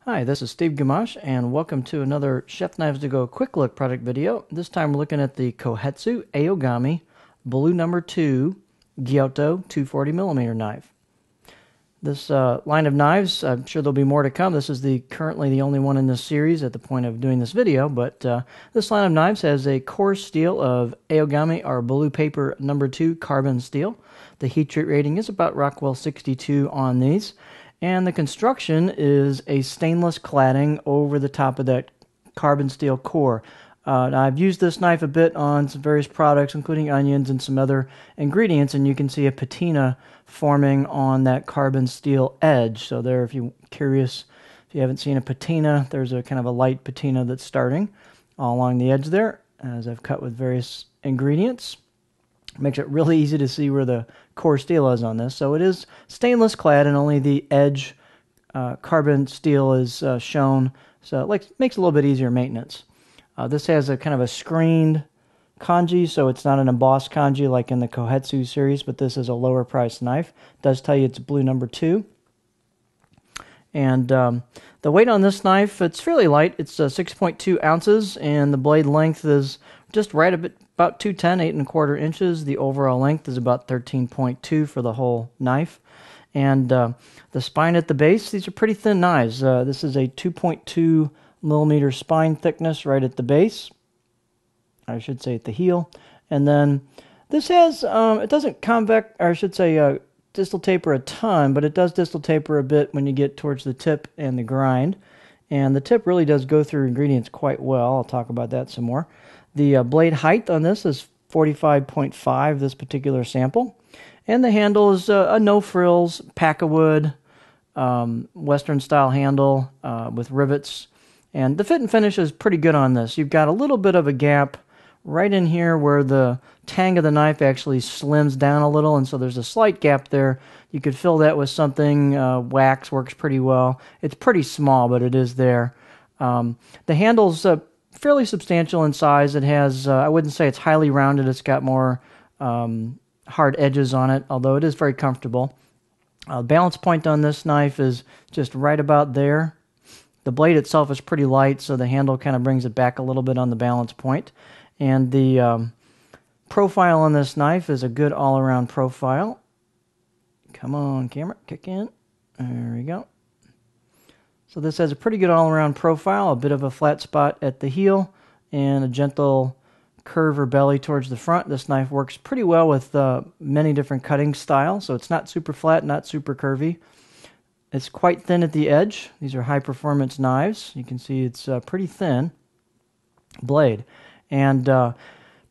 Hi, this is Steve Gamache, and welcome to another Chef Knives to Go quick look product video. This time we're looking at the Kohetsu Aogami Blue No. 2 Gyuto 240mm knife. This line of knives, I'm sure there'll be more to come. This is currently the only one in this series at the point of doing this video, but this line of knives has a coarse steel of Aogami or Blue Paper No. 2 carbon steel. The heat treat rating is about Rockwell 62 on these. And the construction is a stainless cladding over the top of that carbon steel core. Now I've used this knife a bit on some various products, including onions and some other ingredients, and you can see a patina forming on that carbon steel edge. So there, if you're curious, if you haven't seen a patina, there's a kind of a light patina that's starting all along the edge there, as I've cut with various ingredients. Makes it really easy to see where the core steel is on this. So it is stainless clad, and only the edge carbon steel is shown. So it makes it a little bit easier maintenance. This has a kind of a screened kanji, so it's not an embossed kanji like in the Kohetsu series, but this is a lower priced knife. It does tell you it's Blue No. 2. And the weight on this knife, it's fairly light. It's 6.2 ounces, and the blade length is just right about 210, 8¼ inches. The overall length is about 13.2 for the whole knife. And the spine at the base, these are pretty thin knives. This is a 2.2 millimeter spine thickness right at the base. I should say at the heel. And then this has, it doesn't convex, or I should say distal taper a ton, but it does distal taper a bit when you get towards the tip and the grind. And the tip really does go through ingredients quite well. I'll talk about that some more. The blade height on this is 45.5, this particular sample. And the handle is a no-frills, pack-a-wood, Western-style handle with rivets. And the fit and finish is pretty good on this. You've got a little bit of a gap right in here where the tang of the knife actually slims down a little, and so there's a slight gap there. You could fill that with something. Wax works pretty well. It's pretty small, but it is there. The handle's fairly substantial in size. It has, I wouldn't say it's highly rounded. It's got more hard edges on it, although it is very comfortable. Balance point on this knife is just right about there. The blade itself is pretty light, so the handle kind of brings it back a little bit on the balance point. And the profile on this knife is a good all-around profile. Come on, camera, kick in. There we go. So this has a pretty good all-around profile, a bit of a flat spot at the heel, and a gentle curve or belly towards the front. This knife works pretty well with many different cutting styles, so it's not super flat, not super curvy. It's quite thin at the edge. These are high-performance knives. You can see it's pretty thin blade. And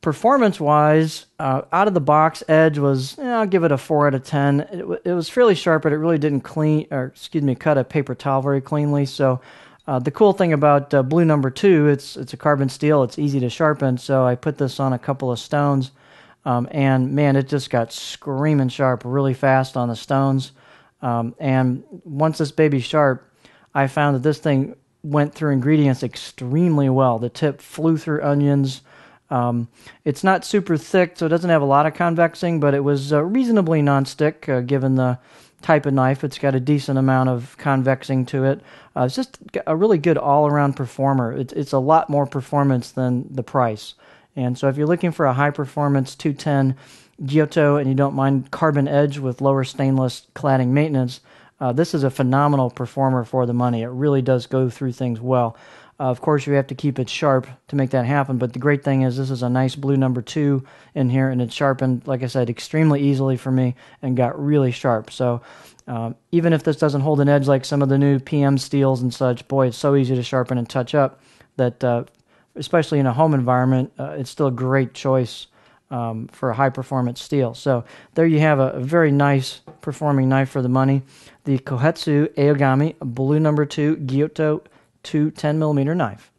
performance-wise, out of the box, edge was, I'll give it a 4 out of 10. It was fairly sharp, but it really didn't cut a paper towel very cleanly. So the cool thing about Blue No. 2, it's a carbon steel. It's easy to sharpen. So I put this on a couple of stones, and man, it just got screaming sharp really fast on the stones. And once this baby's sharp, I found that this thing went through ingredients extremely well. The tip flew through onions. It's not super thick, so it doesn't have a lot of convexing, but it was reasonably nonstick given the type of knife. It's got a decent amount of convexing to it. It's just a really good all-around performer. It's a lot more performance than the price. And so if you're looking for a high-performance 210 Gyuto and you don't mind carbon edge with lower stainless cladding maintenance, this is a phenomenal performer for the money. It really does go through things well. Of course, you have to keep it sharp to make that happen, but the great thing is this is a nice Blue No. 2 in here, and it sharpened, like I said, extremely easily for me and got really sharp. So even if this doesn't hold an edge like some of the new PM steels and such, boy, it's so easy to sharpen and touch up that, especially in a home environment, it's still a great choice for a high-performance steel. So there you have a very nice performing knife for the money. The Kohetsu Aogami Blue No. 2 Gyuto 210mm knife.